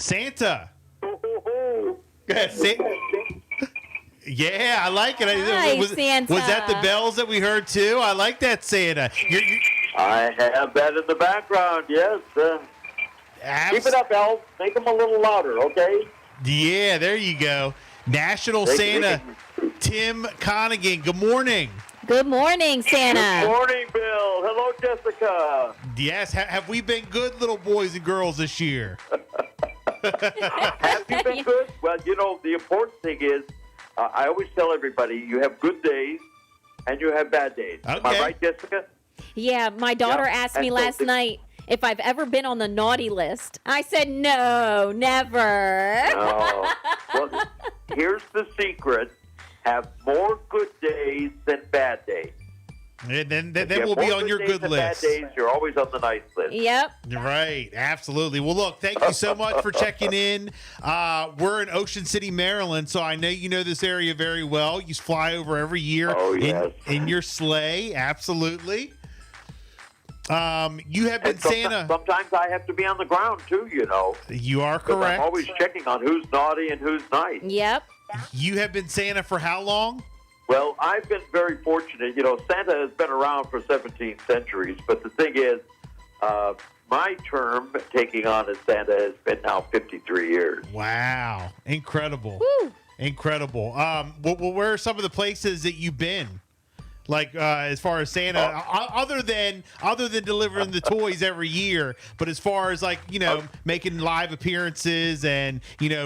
Santa. Oh, Yeah, I like it. Hi, was, Santa. was that the bells that we heard too? I like that, Santa. I have that in the background, yes. Keep it up, elves. Make them a little louder, okay? Yeah, there you go. National Santa Tim Connaghan. Good morning. Good morning, Santa. Good morning, Bill. Hello, Jessica. Yes, have we been good little boys and girls this year? Have you been good? Well, the important thing is, I always tell everybody, you have good days and you have bad days. Okay. Am I right, Jessica? Yeah, my daughter asked me last night if I've ever been on the naughty list. I said, no, never. No. Well, here's the secret. Have more good days than bad days. And then we'll be on your good list. Bad days, you're always on the nice list. Yep. Right, absolutely. Well, look, thank you so much for checking in. We're in Ocean City, Maryland, so I know you know this area very well. You fly over every year in your sleigh, absolutely. You have been Santa. Sometimes I have to be on the ground, too, You are correct. I'm always checking on who's naughty and who's nice. Yep. You have been Santa for how long? Well, I've been very fortunate. Santa has been around for 17 centuries, but the thing is, my term taking on as Santa has been now 53 years. Wow. Incredible. Woo. Incredible. Well, where are some of the places that you've been? Like as far as Santa, other than delivering the toys every year, but as far as making live appearances and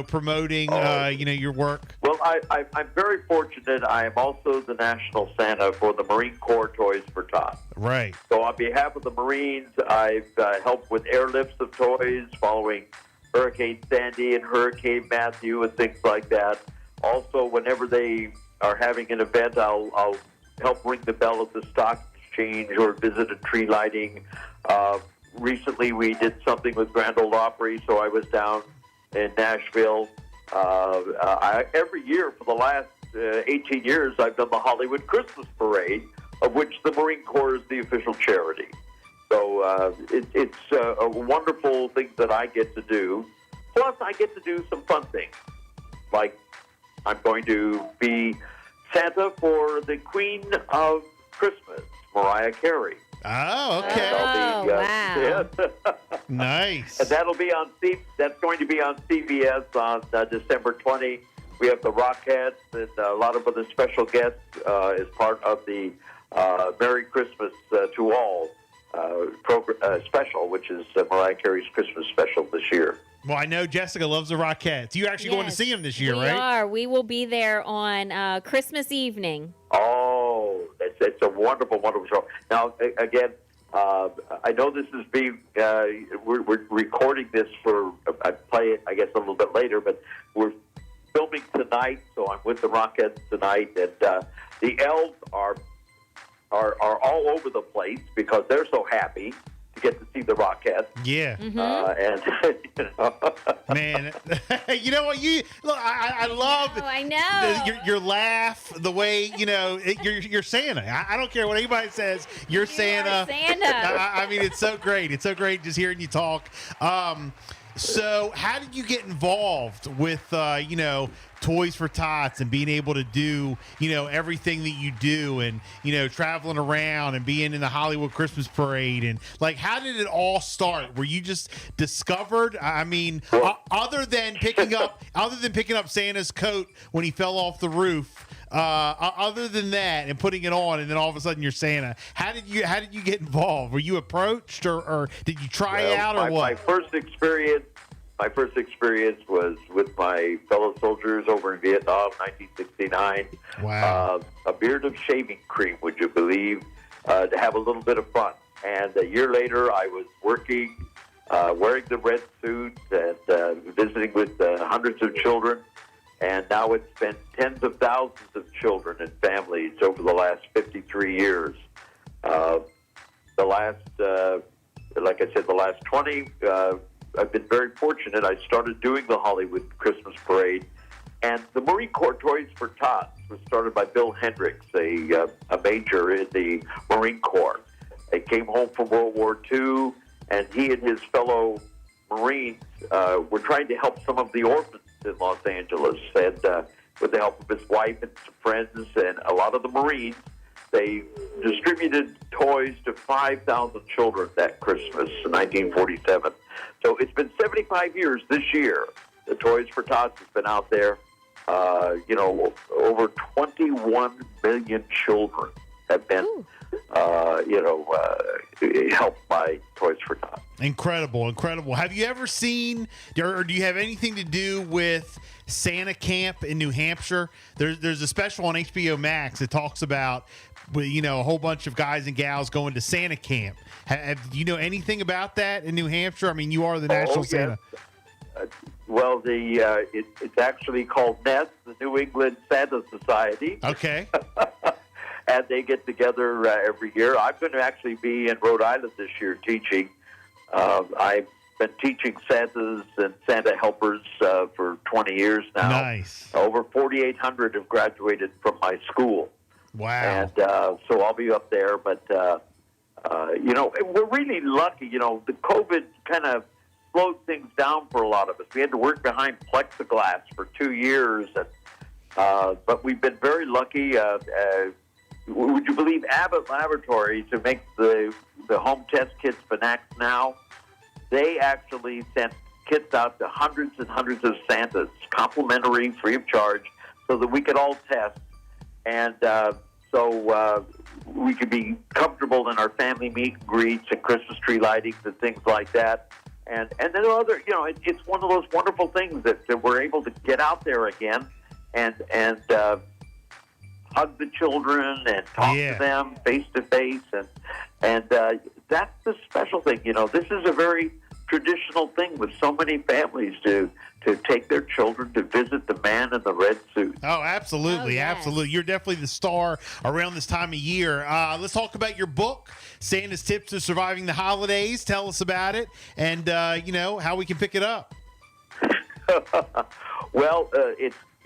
promoting your work. Well, I'm very fortunate. I am also the national Santa for the Marine Corps Toys for Tots. Right. So on behalf of the Marines, I've helped with airlifts of toys following Hurricane Sandy and Hurricane Matthew and things like that. Also, whenever they are having an event, I'll help ring the bell at the stock exchange or visit a tree lighting. Recently, we did something with Grand Ole Opry, so I was down in Nashville. Every year for the last 18 years, I've done the Hollywood Christmas Parade, of which the Marine Corps is the official charity. So it's a wonderful thing that I get to do. Plus, I get to do some fun things, like I'm going to be Santa for the Queen of Christmas, Mariah Carey. Oh, okay. Wow. Yeah. Nice. And that's going to be on CBS on December 20. We have the Rockettes and a lot of other special guests as part of the Merry Christmas to All special, which is Mariah Carey's Christmas special this year. Well, I know Jessica loves the Rockettes. You actually going to see them this year, right? We are. We will be there on Christmas evening. Oh, it's a wonderful, wonderful show. Now, again, I know this is being, we're recording this I play it, I guess, a little bit later, but we're filming tonight, so I'm with the Rockettes tonight, and the elves are all over the place because they're so happy to get to see the Rockettes. Yeah. Man, you know what? I love. Oh, I know. Your laugh, the way you're Santa. I don't care what anybody says. You're Santa. Santa. I mean, it's so great. It's so great just hearing you talk. So, how did you get involved with Toys for Tots and being able to do everything that you do and traveling around and being in the Hollywood Christmas Parade and how did it all start? Were you just discovered? I mean, other than picking up Santa's coat when he fell off the roof. Other than that, and putting it on, and then all of a sudden you're Santa. How did you get involved? Were you approached, or did you try out, or what? My first experience was with my fellow soldiers over in Vietnam, 1969. Wow! A beard of shaving cream, would you believe? To have a little bit of fun. And a year later, I was working, wearing the red suit, and visiting with hundreds of children. And now it's been tens of thousands of children and families over the last 53 years. Like I said, the last 20, I've been very fortunate. I started doing the Hollywood Christmas Parade. And the Marine Corps Toys for Tots was started by Bill Hendricks, a major in the Marine Corps. He came home from World War II, and he and his fellow Marines, were trying to help some of the orphans in Los Angeles, and with the help of his wife and some friends and a lot of the Marines, they distributed toys to 5,000 children that Christmas in 1947. So it's been 75 years this year. The Toys for Tots has been out there. Over 21 million children have been, helped by Toys for Tots. Incredible. Have you ever seen, or do you have anything to do with Santa Camp in New Hampshire? There's a special on HBO Max that talks about, a whole bunch of guys and gals going to Santa Camp. Do you know anything about that in New Hampshire? I mean, you are the national Santa. Well, it's actually called NESS, the New England Santa Society. Okay. And they get together every year. I'm going to actually be in Rhode Island this year teaching. I've been teaching Santas and Santa helpers for 20 years now. Nice. Over 4,800 have graduated from my school. Wow. And so I'll be up there. But, we're really lucky. The COVID kind of slowed things down for a lot of us. We had to work behind plexiglass for 2 years. But we've been very lucky. Would you believe Abbott Laboratories, who makes the home test kits for Fanax now, they actually sent kits out to hundreds and hundreds of Santas, complimentary, free of charge, so that we could all test. And so we could be comfortable in our family meet and greets and Christmas tree lightings and things like that. And then it's one of those wonderful things that we're able to get out there again and hug the children and talk to them face to face, and that's the special thing. This is a very traditional thing with so many families to take their children to visit the man in the red suit. Oh, absolutely, absolutely. You're definitely the star around this time of year. Let's talk about your book, Santa's Tips to Surviving the Holidays. Tell us about it, and how we can pick it up. Well,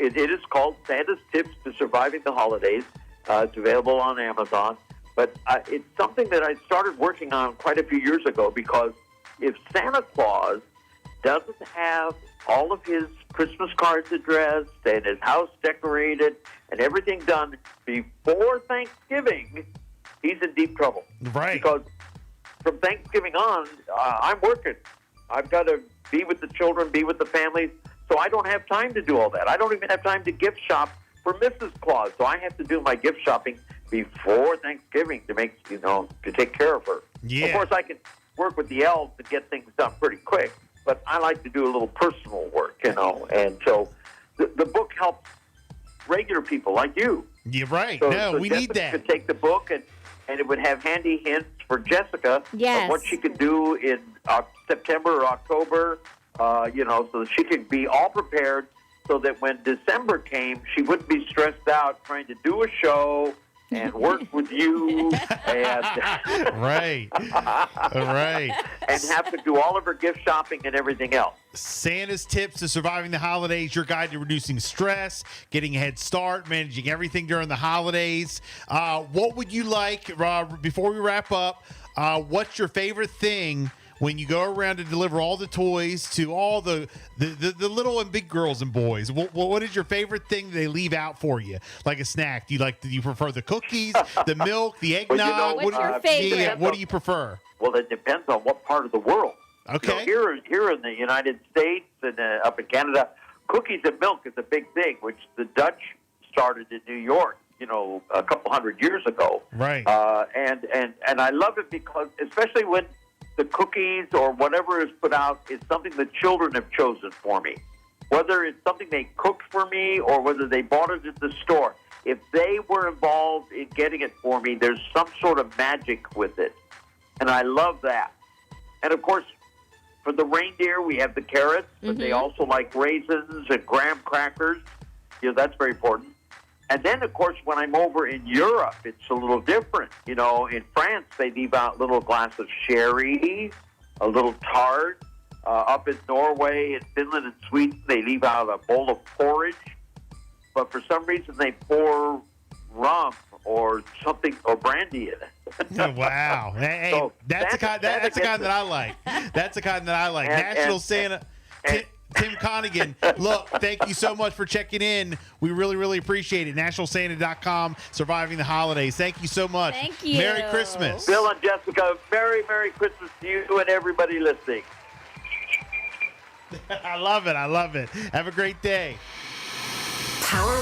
it is called Santa's Tips to Surviving the Holidays. It's available on Amazon. But it's something that I started working on quite a few years ago, because if Santa Claus doesn't have all of his Christmas cards addressed and his house decorated and everything done before Thanksgiving, he's in deep trouble. Right. Because from Thanksgiving on, I'm working. I've got to be with the children, be with the families. So I don't have time to do all that. I don't even have time to gift shop for Mrs. Claus. So I have to do my gift shopping before Thanksgiving to take care of her. Yeah. Of course, I can work with the elves to get things done pretty quick, but I like to do a little personal work, And so the book helps regular people like you. You're right. So we Jessica need that. could take the book and it would have handy hints for Jessica of what she could do in September or October. So that she could be all prepared, so that when December came, she wouldn't be stressed out trying to do a show and work with you and right. and have to do all of her gift shopping and everything else. Santa's Tips to Surviving the Holidays, your guide to reducing stress, getting a head start, managing everything during the holidays. What would you like, before we wrap up, what's your favorite thing when you go around to deliver all the toys to all the little and big girls and boys? What is your favorite thing they leave out for you, like a snack? Do you prefer the cookies, the milk, the eggnog? What's your favorite? Yeah, what do you prefer? Well, it depends on what part of the world. Okay. Here in the United States and up in Canada, cookies and milk is a big thing, which the Dutch started in New York, a couple hundred years ago. Right. And I love it because, especially when the cookies or whatever is put out is something the children have chosen for me. Whether it's something they cooked for me or whether they bought it at the store, if they were involved in getting it for me, there's some sort of magic with it. And I love that. And of course, for the reindeer, we have the carrots, but they also like raisins and graham crackers. That's very important. And then, of course, when I'm over in Europe, it's a little different. In France, they leave out a little glass of sherry, a little tart. Up in Norway and Finland and Sweden, they leave out a bowl of porridge. But for some reason, they pour rum or something or brandy in it. Wow. Hey, So that's the kind that I like. That's the kind that I like. National Santa. Tim Connaghan, look, thank you so much for checking in. We really, really appreciate it. NationalSanta.com, surviving the holidays. Thank you so much. Thank you. Merry Christmas. Bill and Jessica, Merry Christmas to you and everybody listening. I love it. I love it. Have a great day. Power